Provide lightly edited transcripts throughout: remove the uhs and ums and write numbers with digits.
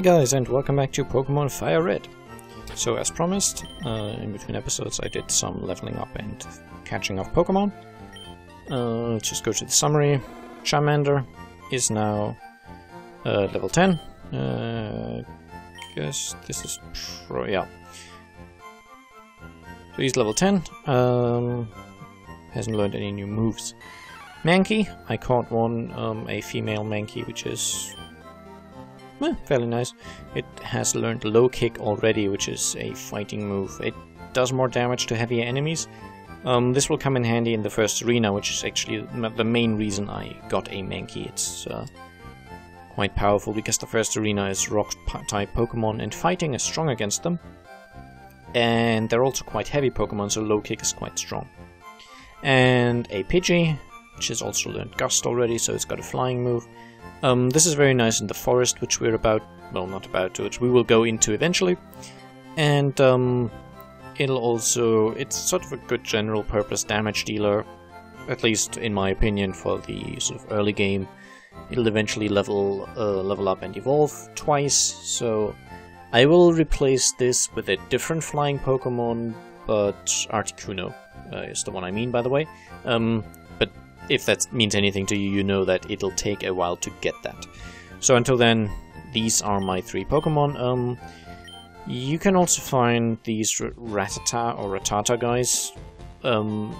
Hey guys, and welcome back to Pokémon FireRed. So as promised, in between episodes I did some leveling up and catching up Pokémon. Let's just go to the summary. Charmander is now level 10. Guess this is yeah. So he's level 10. Hasn't learned any new moves. Mankey, I caught one, a female Mankey, which is fairly nice. It has learned low kick already, which is a fighting move. It does more damage to heavier enemies. This will come in handy in the first arena, which is actually the main reason I got a Mankey. It's quite powerful because the first arena is rock-type Pokemon and fighting is strong against them. And they're also quite heavy Pokemon, so low kick is quite strong. And a Pidgey, which has also learned Gust already, so it's got a flying move. This is very nice in the forest, which we're about, well, not about to, which we will go into eventually. And it'll also, it's sort of a good general purpose damage dealer, at least in my opinion, for the sort of early game. It'll eventually level up and evolve twice, so I will replace this with a different flying Pokemon, but Articuno is the one I mean, by the way. But if that means anything to you, you know that it'll take a while to get that. So until then, these are my three Pokemon. You can also find these Rattata or Rattata guys in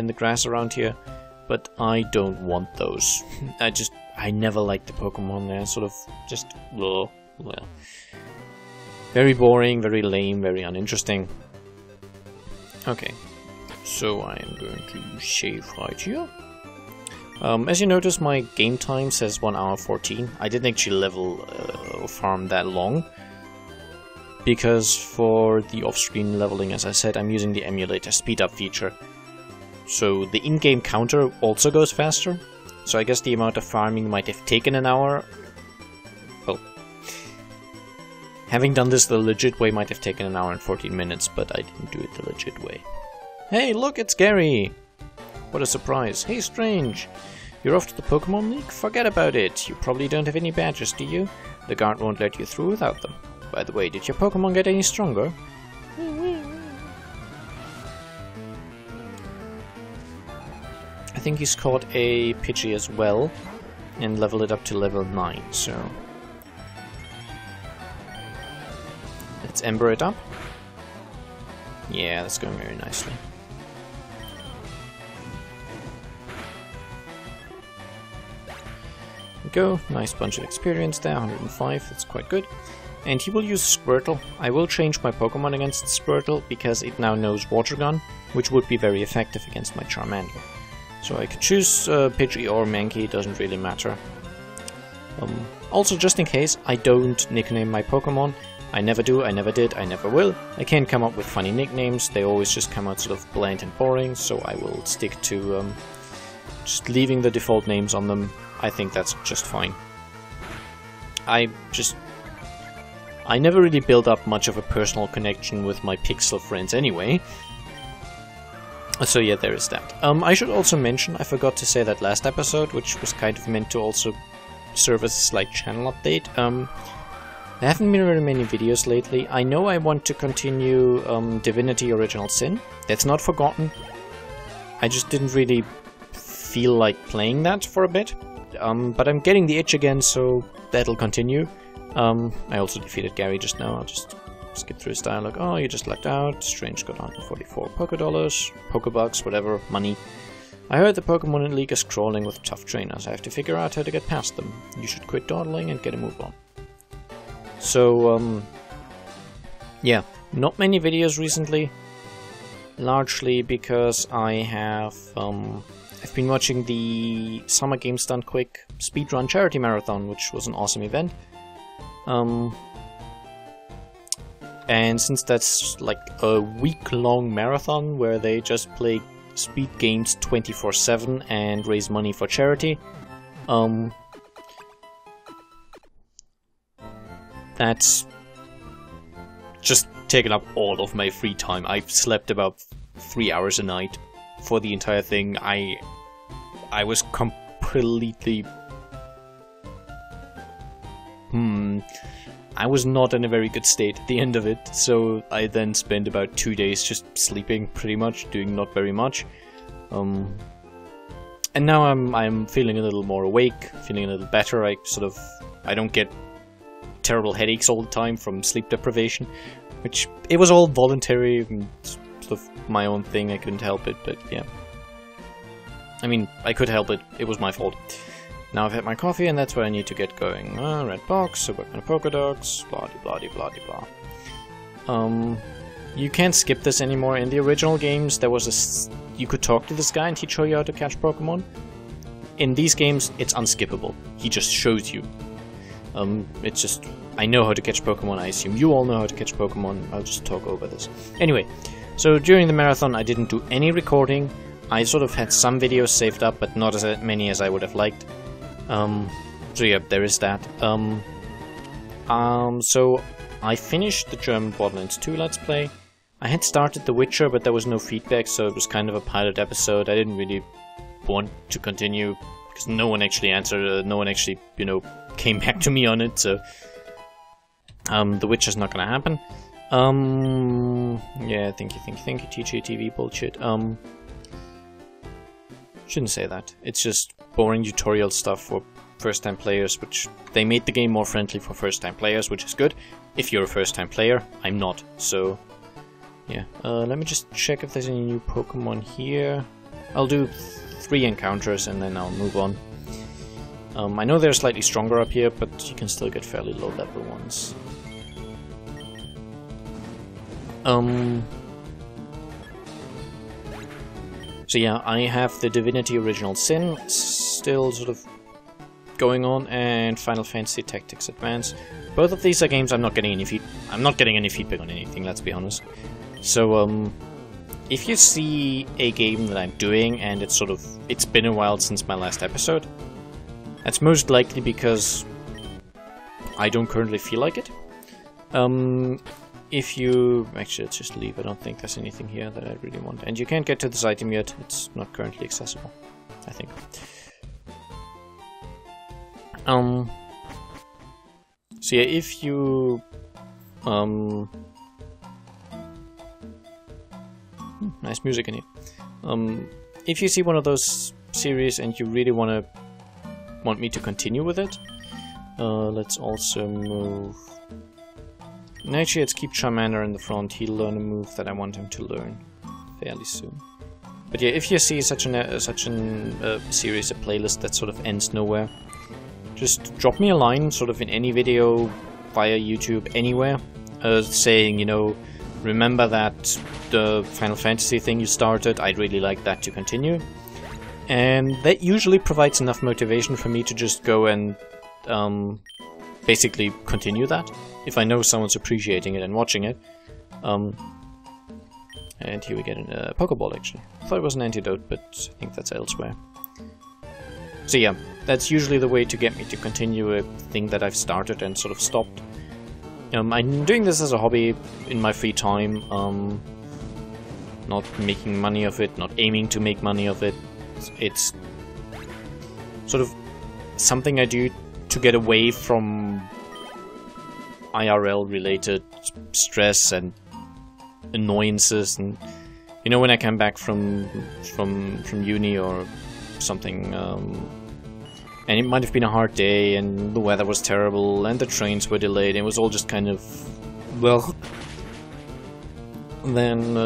the grass around here, but I don't want those. I never liked the Pokemon. They're sort of just well, very boring, very lame, very uninteresting. Okay. So I am going to save right here. As you notice, my game time says 1 hour 14. I didn't actually level farm that long, because for the off-screen leveling, as I said, I'm using the emulator speed up feature. So the in-game counter also goes faster. So I guess the amount of farming might have taken an hour. Well, having done this the legit way might have taken an hour and 14 minutes, but I didn't do it the legit way. Hey, look, it's Gary! What a surprise. Hey, Strange! You're off to the Pokémon League? Forget about it. You probably don't have any badges, do you? The guard won't let you through without them. By the way, did your Pokémon get any stronger? I think he's caught a Pidgey as well, and leveled it up to level 9, so let's Ember it up. Yeah, that's going very nicely. Go, nice bunch of experience there, 105, that's quite good. And he will use Squirtle. I will change my Pokemon against Squirtle because it now knows Water Gun, which would be very effective against my Charmander. So I could choose Pidgey or Mankey, doesn't really matter. Also, just in case, I don't nickname my Pokemon. I never do, I never did, I never will. I can't come up with funny nicknames, they always just come out sort of bland and boring, so I will stick to just leaving the default names on them. I think that's just fine. I never really built up much of a personal connection with my Pixel friends anyway. So yeah, there is that. I should also mention, I forgot to say that last episode, which was kind of meant to also serve as a slight channel update. There haven't been very many videos lately. I know I want to continue Divinity Original Sin. That's not forgotten. I just didn't really feel like playing that for a bit. But I'm getting the itch again, so that'll continue. I also defeated Gary just now. I'll just skip through his dialogue. Oh, you just lucked out. Strange got 144 Pokédollars, Pokébucks, whatever, money. I heard the Pokémon League is crawling with tough trainers. I have to figure out how to get past them. You should quit dawdling and get a move on. So, yeah, not many videos recently. Largely because I have, I've been watching the Summer Games Done Quick Speedrun Charity Marathon, which was an awesome event. And since that's like a week-long marathon where they just play speed games 24/7 and raise money for charity, that's just taken up all of my free time. I've slept about 3 hours a night for the entire thing. I was completely I was not in a very good state at the end of it, so I then spent about 2 days just sleeping, pretty much, doing not very much. And now I'm feeling a little more awake, feeling a little better. I don't get terrible headaches all the time from sleep deprivation, which it was all voluntary and sort of my own thing. I couldn't help it, but yeah. I mean, I could help it. It was my fault. Now I've had my coffee, and that's where I need to get going. Red box, so work on polka dogs, blah blah blah blah blah. You can't skip this anymore. In the original games, there was you could talk to this guy and he'd show you how to catch Pokemon. In these games, it's unskippable. He just shows you. It's just, I know how to catch Pokemon. I assume you all know how to catch Pokemon. I'll just talk over this. Anyway, so during the marathon, I didn't do any recording. I sort of had some videos saved up, but not as many as I would have liked. So yeah, there is that. So I finished the German Borderlands 2 Let's Play. I had started The Witcher, but there was no feedback, so it was kind of a pilot episode. I didn't really want to continue, because no one actually answered, no one actually, you know, came back to me on it, so... The Witcher's not gonna happen. Yeah, thank you, TGTV bullshit. Shouldn't say that. It's just boring tutorial stuff for first-time players, which they made the game more friendly for first-time players, which is good. If you're a first-time player, I'm not, so... Yeah, let me just check if there's any new Pokemon here. I'll do 3 encounters and then I'll move on. I know they're slightly stronger up here, but you can still get fairly low-level ones. So yeah, I have the Divinity Original Sin still sort of going on, and Final Fantasy Tactics Advance. Both of these are games I'm not getting any feedback on anything, let's be honest. So, if you see a game that I'm doing and it's been a while since my last episode, that's most likely because I don't currently feel like it. If you... Actually, let's just leave. I don't think there's anything here that I really want. And you can't get to this item yet. It's not currently accessible, I think. So yeah, if you... nice music in here. If you see one of those series and you really want me to continue with it, let's also move... And actually, let's keep Charmander in the front. He'll learn a move that I want him to learn fairly soon. But yeah, if you see such a series, a playlist that sort of ends nowhere, just drop me a line, sort of in any video, via YouTube, anywhere, saying, you know, remember that the Final Fantasy thing you started, I'd really like that to continue. And that usually provides enough motivation for me to just go and basically continue that, if I know someone's appreciating it and watching it. And here we get a Pokeball, actually. I thought it was an antidote, but I think that's elsewhere. So yeah, that's usually the way to get me to continue a thing that I've started and sort of stopped. I'm doing this as a hobby in my free time, not making money of it, not aiming to make money of it. It's sort of something I do to get away from IRL-related stress and annoyances, and you know, when I come back from uni or something, and it might have been a hard day, and the weather was terrible, and the trains were delayed, and it was all just kind of, well, then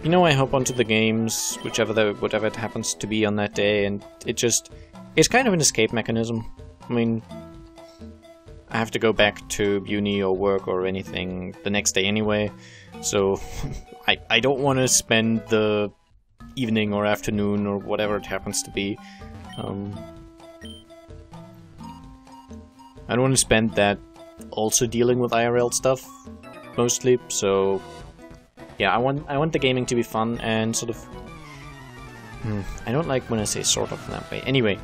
you know, I hop onto the games, whatever it happens to be on that day, and it's kind of an escape mechanism. I mean, I have to go back to uni or work or anything the next day anyway, so I don't want to spend the evening or afternoon or whatever it happens to be. I don't want to spend that also dealing with IRL stuff, mostly, so yeah, I want the gaming to be fun and sort of... I don't like when I say sort of in that way. Anyway,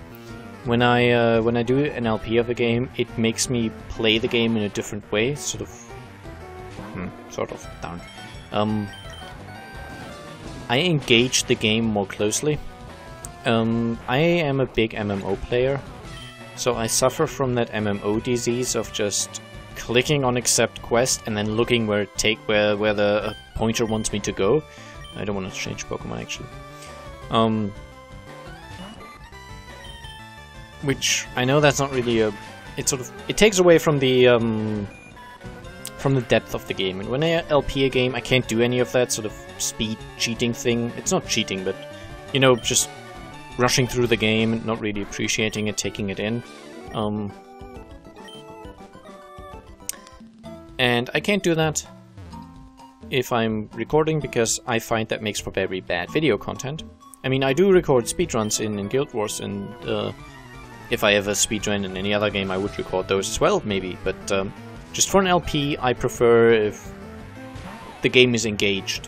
when I do an LP of a game, it makes me play the game in a different way, sort of, darn. I engage the game more closely. I am a big MMO player, So I suffer from that MMO disease of just clicking on accept quest and then looking where the pointer wants me to go. I don't want to change Pokemon actually. Which I know that's not really a. It takes away from the depth of the game. And when I LP a game, I can't do any of that sort of speed cheating thing. It's not cheating, but you know, just rushing through the game and not really appreciating it, taking it in. And I can't do that if I'm recording, because I find that makes for very bad video content. I mean, I do record speedruns in Guild Wars, and if I ever speedrun in any other game, I would record those as well, maybe. But just for an LP, I prefer if the game is engaged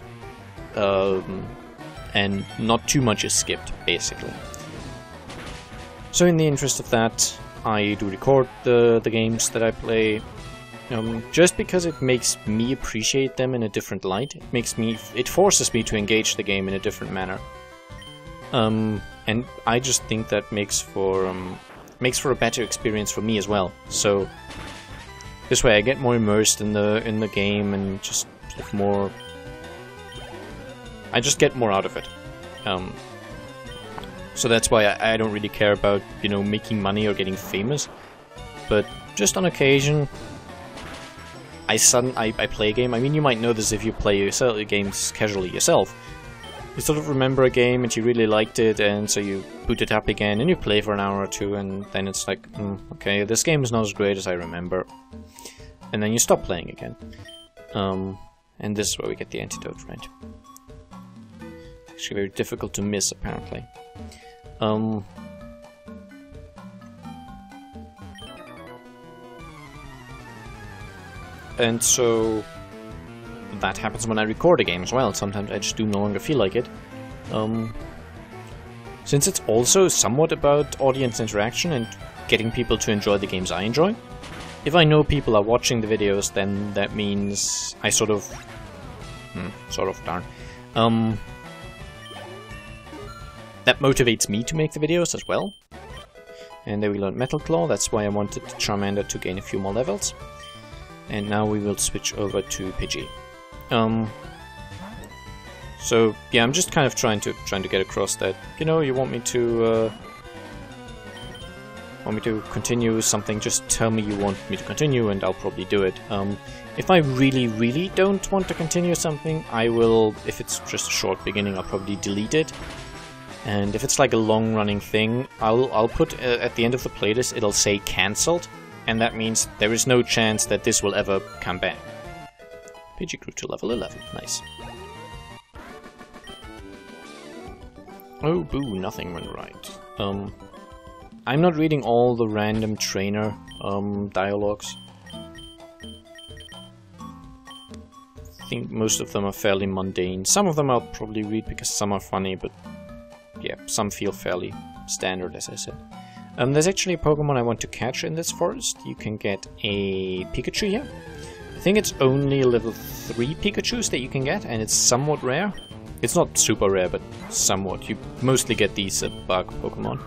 and not too much is skipped, basically. So in the interest of that, I do record the games that I play. Just because it makes me appreciate them in a different light. It forces me to engage the game in a different manner. And I just think that makes for a better experience for me as well. So this way I get more immersed in the game and just sort of more. I just get more out of it. So that's why I don't really care about, you know, making money or getting famous. But just on occasion, I play a game. I mean, you might know this if you play games casually yourself. You sort of remember a game and you really liked it, and so you boot it up again and you play for an hour or two, and then it's like, okay, this game is not as great as I remember. And then you stop playing again. And this is where we get the antidote, right? Actually very difficult to miss, apparently. And so that happens when I record a game as well. Sometimes I just do no longer feel like it. Since it's also somewhat about audience interaction and getting people to enjoy the games I enjoy, if I know people are watching the videos, then that means I darn. That motivates me to make the videos as well. And then we learned Metal Claw. That's why I wanted Charmander to gain a few more levels. And now we will switch over to Pidgey. So yeah, I'm just kind of trying to get across that, you know, you want me to continue something, just tell me you want me to continue and I'll probably do it. If I really don't want to continue something, I will, if it's just a short beginning, I'll probably delete it. And if it's like a long running thing, I'll put at the end of the playlist, it'll say cancelled. And that means there is no chance that this will ever come back. Pidgey grew to level 11. Nice. Oh, boo, nothing went right. I'm not reading all the random trainer dialogues. I think most of them are fairly mundane. Some of them I'll probably read because some are funny, but yeah, some feel fairly standard, as I said. There's actually a Pokemon I want to catch in this forest. You can get a Pikachu here. I think it's only level 3 Pikachus that you can get, and it's somewhat rare. It's not super rare, but somewhat. You mostly get these bug Pokemon.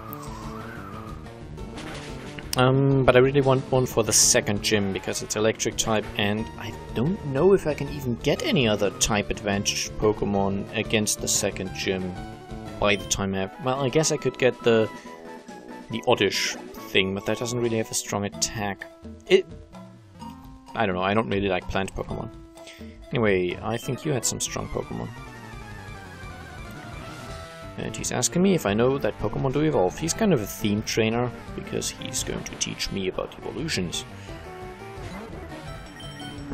But I really want one for the second gym, because it's electric type, and I don't know if I can even get any other type advantage Pokemon against the second gym by the time I have... Well, I guess I could get the Oddish thing, but that doesn't really have a strong attack. I don't know, I don't really like plant Pokemon. Anyway, I think you had some strong Pokemon. And he's asking me if I know that Pokemon do evolve. He's kind of a theme trainer, because he's going to teach me about evolutions.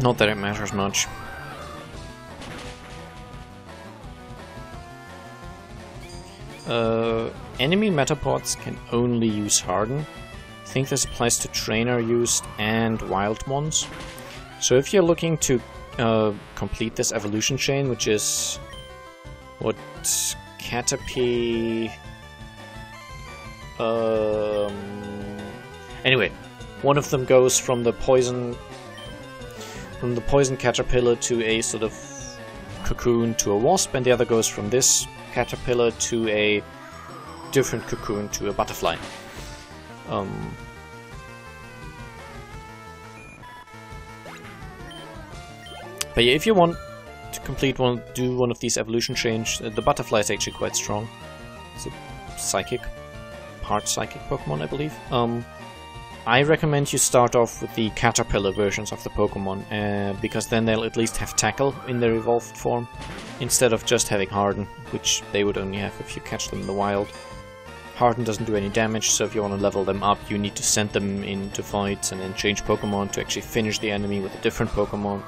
Not that it matters much. Enemy Metapods can only use Harden. I think this applies to trainer used and wild ones. So if you're looking to complete this evolution chain, which is what Caterpie... Anyway, one of them goes from the poison caterpillar to a sort of cocoon to a wasp, and the other goes from this caterpillar to a different cocoon to a butterfly. But yeah, if you want to do one of these evolution change, the butterfly is actually quite strong. It's a psychic, part psychic Pokemon, I believe. I recommend you start off with the caterpillar versions of the Pokemon, because then they'll at least have tackle in their evolved form, instead of just having harden, which they would only have if you catch them in the wild. Harden doesn't do any damage, so if you want to level them up, you need to send them into fights and then change Pokemon to actually finish the enemy with a different Pokemon.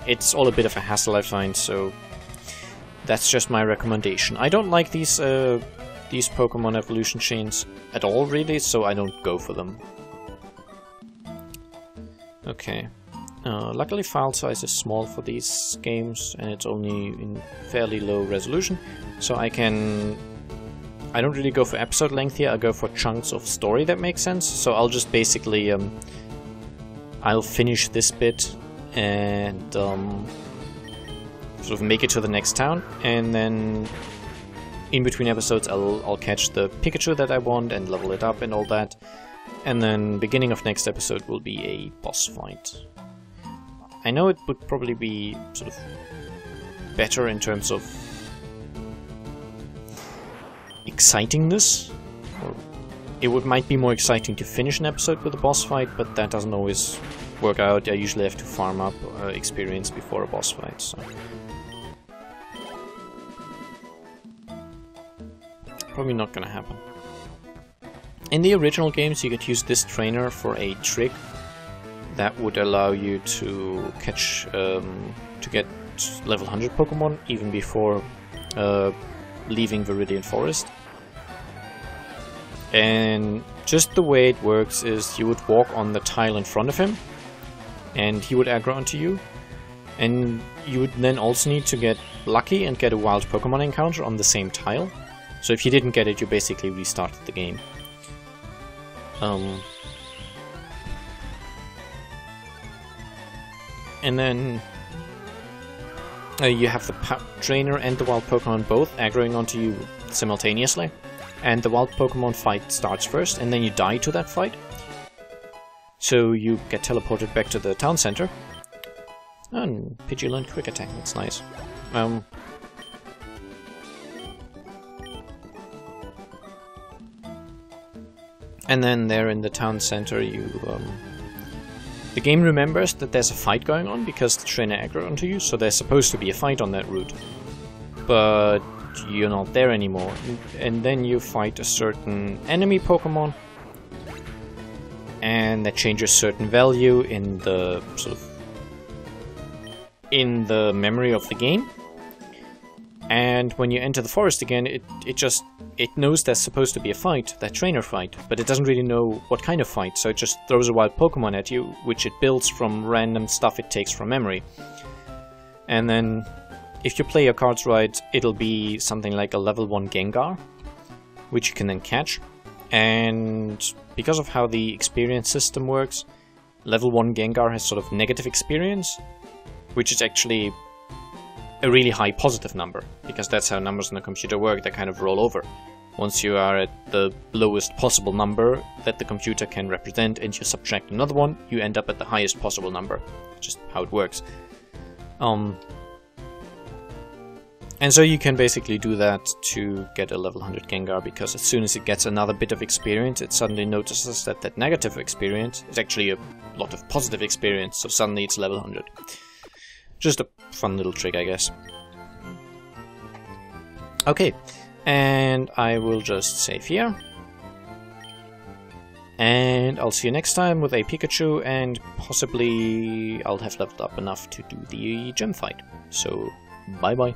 It's all a bit of a hassle, I find, so that's just my recommendation. I don't like these Pokemon evolution chains at all, really, so I don't go for them. Okay. Luckily file size is small for these games, and it's only in fairly low resolution, so I don't really go for episode length here, I go for chunks of story that make sense. So I'll just basically, I'll finish this bit and sort of make it to the next town, and then in between episodes I'll catch the Pikachu that I want and level it up and all that. And then beginning of next episode will be a boss fight. I know it would probably be sort of better in terms of excitingness, or it might be more exciting to finish an episode with a boss fight, but that doesn't always work out. I usually have to farm up experience before a boss fight, so probably not gonna happen. In the original games you could use this trainer for a trick that would allow you to catch, to get level 100 Pokemon even before leaving Viridian Forest. And just the way it works is you would walk on the tile in front of him and he would aggro onto you, and you would then also need to get lucky and get a wild Pokemon encounter on the same tile. So if you didn't get it, you basically restarted the game. And then you have the trainer and the wild Pokemon both aggroing onto you simultaneously, and the wild Pokemon fight starts first, and then you die to that fight. So you get teleported back to the town center. And Pidgey learned Quick Attack, that's nice. And then there in the town center you the game remembers that there's a fight going on because the trainer aggroed onto you, so there's supposed to be a fight on that route. But you're not there anymore. And then you fight a certain enemy Pokemon, and that changes certain value in the sort of in the memory of the game. And when you enter the forest again, it knows there's supposed to be a fight, that trainer fight, but it doesn't really know what kind of fight, so it just throws a wild Pokemon at you, which it builds from random stuff it takes from memory. And then, if you play your cards right, it'll be something like a level 1 Gengar, which you can then catch. And because of how the experience system works, level 1 Gengar has sort of negative experience, which is actually a really high positive number, because that's how numbers on the computer work, they kind of roll over. Once you are at the lowest possible number that the computer can represent and you subtract another one, you end up at the highest possible number. Just how it works. And so you can basically do that to get a level 100 Gengar, because as soon as it gets another bit of experience, it suddenly notices that that negative experience is actually a lot of positive experience, so suddenly it's level 100. Just a fun little trick, I guess. Okay, and I will just save here. And I'll see you next time with a Pikachu, and possibly I'll have leveled up enough to do the gym fight. So, bye bye.